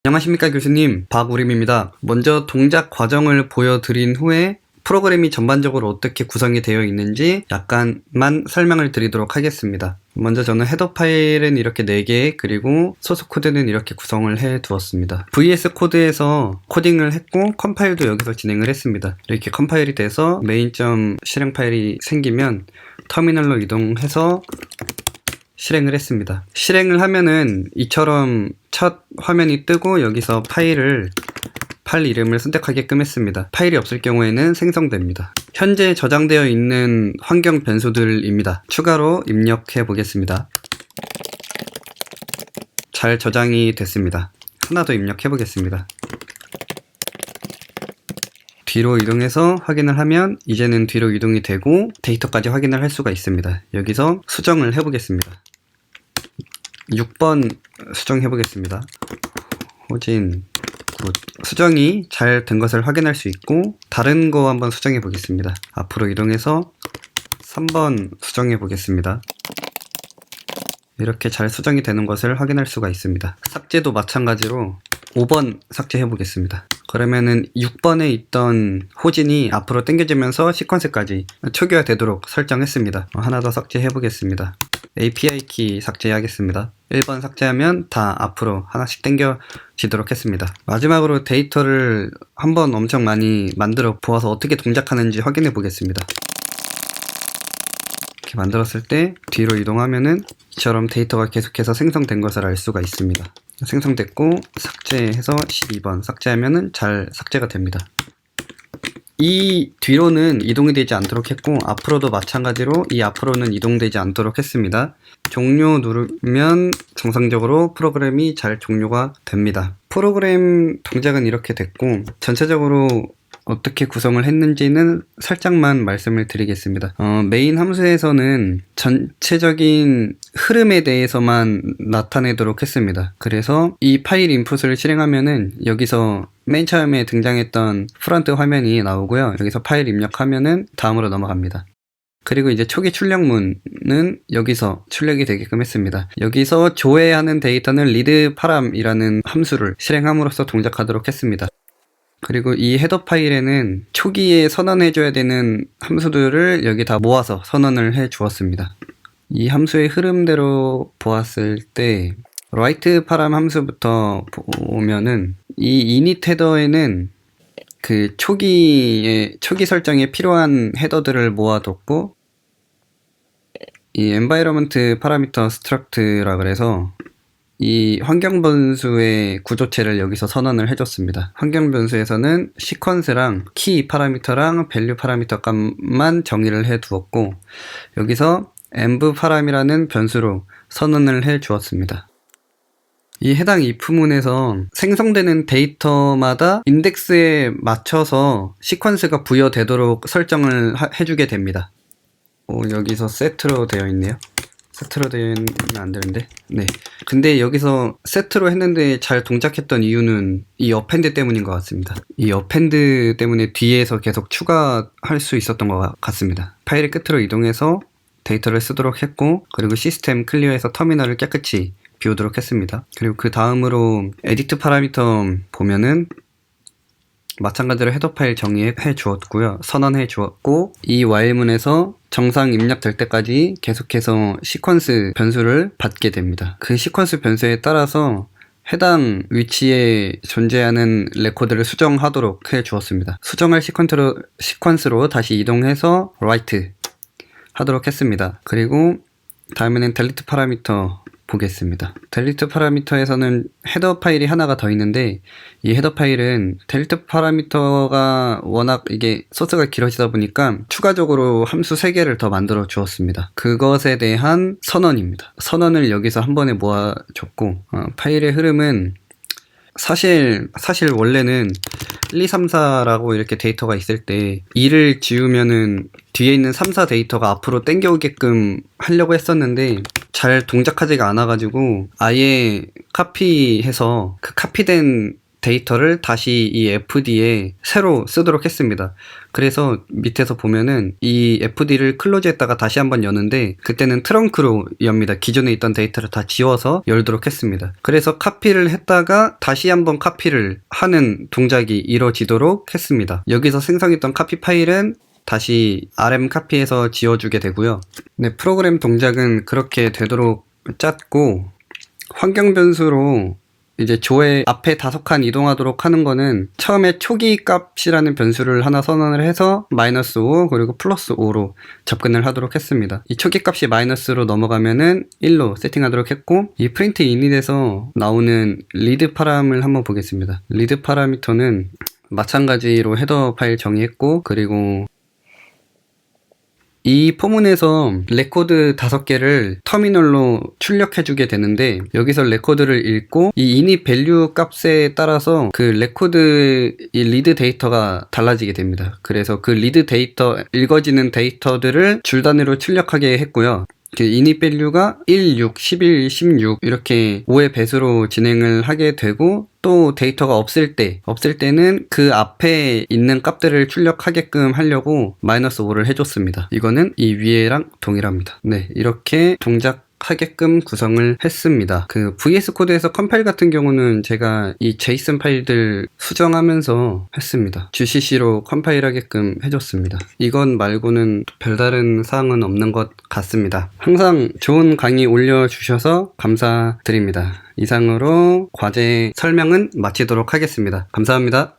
안녕하십니까 교수님, 박우림입니다. 먼저 동작 과정을 보여드린 후에 프로그램이 전반적으로 어떻게 구성이 되어 있는지 약간만 설명을 드리도록 하겠습니다. 먼저 저는 헤더 파일은 이렇게 4개, 그리고 소스 코드는 이렇게 구성을 해 두었습니다. VS 코드에서 코딩을 했고 컴파일도 여기서 진행을 했습니다. 이렇게 컴파일이 돼서 메인.점 실행 파일이 생기면 터미널로 이동해서 실행을 했습니다. 실행을 하면은 이처럼 첫 화면이 뜨고 여기서 파일 이름을 선택하게끔 했습니다. 파일이 없을 경우에는 생성됩니다. 현재 저장되어 있는 환경 변수들입니다. 추가로 입력해 보겠습니다. 잘 저장이 됐습니다. 하나 더 입력해 보겠습니다. 뒤로 이동해서 확인을 하면 이제는 뒤로 이동이 되고 데이터까지 확인을 할 수가 있습니다. 여기서 수정을 해 보겠습니다. 6번 수정해 보겠습니다. 호진 굿. 수정이 잘 된 것을 확인할 수 있고 다른 거 한번 수정해 보겠습니다. 앞으로 이동해서 3번 수정해 보겠습니다. 이렇게 잘 수정이 되는 것을 확인할 수가 있습니다. 삭제도 마찬가지로 5번 삭제해 보겠습니다. 그러면은 6번에 있던 호진이 앞으로 당겨지면서 시퀀스까지 초기화되도록 설정했습니다. 하나 더 삭제해 보겠습니다. API 키 삭제하겠습니다. 1번 삭제하면 다 앞으로 하나씩 당겨지도록 했습니다. 마지막으로 데이터를 한번 엄청 많이 만들어 보아서 어떻게 동작하는지 확인해 보겠습니다. 이렇게 만들었을 때 뒤로 이동하면은 이처럼 데이터가 계속해서 생성된 것을 알 수가 있습니다. 생성됐고 삭제해서 12번 삭제하면은 잘 삭제가 됩니다. 이 뒤로는 이동이 되지 않도록 했고 앞으로도 마찬가지로 이 앞으로는 이동되지 않도록 했습니다. 종료 누르면 정상적으로 프로그램이 잘 종료가 됩니다. 프로그램 동작은 이렇게 됐고 전체적으로 어떻게 구성을 했는지는 살짝만 말씀을 드리겠습니다. 메인 함수에서는 전체적인 흐름에 대해서만 나타내도록 했습니다. 그래서 이 파일 인풋을 실행하면은 여기서 맨 처음에 등장했던 프론트 화면이 나오고요. 여기서 파일 입력하면은 다음으로 넘어갑니다. 그리고 이제 초기 출력문은 여기서 출력이 되게끔 했습니다. 여기서 조회하는 데이터는 read param이라는 함수를 실행함으로써 동작하도록 했습니다. 그리고 이 헤더 파일에는 초기에 선언해줘야 되는 함수들을 여기 다 모아서 선언을 해 주었습니다. 이 함수의 흐름대로 보았을 때 write param 함수부터 보면은 이 init 헤더에는 그 초기 설정에 필요한 헤더들을 모아뒀고 이 environment parameter struct라 그래서 이 환경 변수의 구조체를 여기서 선언을 해줬습니다. 환경 변수에서는 시퀀스랑 키 파라미터랑 밸류 파라미터 값만 정의를 해 두었고 여기서 env param이라는 변수로 선언을 해 주었습니다. 이 해당 if문에서 생성되는 데이터마다 인덱스에 맞춰서 시퀀스가 부여되도록 설정을 해주게 됩니다. 여기서 set로 되어 있네요. 세트로 되면 안 되는데. 네. 근데 여기서 세트로 했는데 잘 동작했던 이유는 이 어펜드 때문인 것 같습니다. 이 어펜드 때문에 뒤에서 계속 추가할 수 있었던 것 같습니다. 파일의 끝으로 이동해서 데이터를 쓰도록 했고, 그리고 시스템 클리어해서 터미널을 깨끗이 비우도록 했습니다. 그리고 그 다음으로 에디트 파라미터 보면은 마찬가지로 헤더 파일 정의해 주었고요. 선언해 주었고, 이 while문에서 정상 입력될 때까지 계속해서 시퀀스 변수를 받게 됩니다. 그 시퀀스 변수에 따라서 해당 위치에 존재하는 레코드를 수정하도록 해 주었습니다. 수정할 시퀀스로 다시 이동해서 write 하도록 했습니다. 그리고 다음에는 delete 파라미터 보겠습니다. 델리트 파라미터에서는 헤더 파일이 하나가 더 있는데 이 헤더 파일은 델리트 파라미터가 워낙 이게 소스가 길어지다 보니까 추가적으로 함수 3개를 더 만들어 주었습니다. 그것에 대한 선언입니다. 선언을 여기서 한 번에 모아줬고 파일의 흐름은 사실 원래는 1, 2, 3, 4라고 이렇게 데이터가 있을 때 2를 지우면은 뒤에 있는 3, 4 데이터가 앞으로 당겨오게끔 하려고 했었는데 잘 동작하지가 않아가지고 아예 카피해서 그 카피된 데이터를 다시 이 FD에 새로 쓰도록 했습니다. 그래서 밑에서 보면은 이 FD를 클로즈했다가 다시 한번 여는데 그때는 트렁크로 엽니다. 기존에 있던 데이터를 다 지워서 열도록 했습니다. 그래서 카피를 했다가 다시 한번 카피를 하는 동작이 이루어지도록 했습니다. 여기서 생성했던 카피 파일은 다시 RM 카피해서 지워주게 되고요. 네, 프로그램 동작은 그렇게 되도록 짰고, 환경 변수로 이제 조의 앞에 5칸 이동하도록 하는 거는 처음에 초기 값이라는 변수를 하나 선언을 해서 -5 그리고 +5로 접근을 하도록 했습니다. 이 초기 값이 마이너스로 넘어가면은 1로 세팅하도록 했고, 이 프린트 이닛에서 나오는 리드 파람을 한번 보겠습니다. 리드 파라미터는 마찬가지로 헤더 파일 정의했고, 그리고 이 포문에서 레코드 5개를 터미널로 출력해주게 되는데, 여기서 레코드를 읽고 이 init 밸류 값에 따라서 그 레코드 이 리드 데이터가 달라지게 됩니다. 그래서 그 리드 데이터, 읽어지는 데이터들을 줄 단위로 출력하게 했고요. 그 init 밸류가 1, 6, 11, 16 이렇게 5의 배수로 진행을 하게 되고, 또 데이터가 없을 때는 그 앞에 있는 값들을 출력하게끔 하려고 -5를 해줬습니다. 이거는 이 위에랑 동일합니다. 네, 이렇게 동작하게끔 구성을 했습니다. 그 VS 코드에서 컴파일 같은 경우는 제가 이 JSON 파일들 수정하면서 했습니다. GCC로 컴파일 하게끔 해줬습니다. 이건 말고는 별다른 사항은 없는 것 같습니다. 항상 좋은 강의 올려주셔서 감사드립니다. 이상으로 과제 설명은 마치도록 하겠습니다. 감사합니다.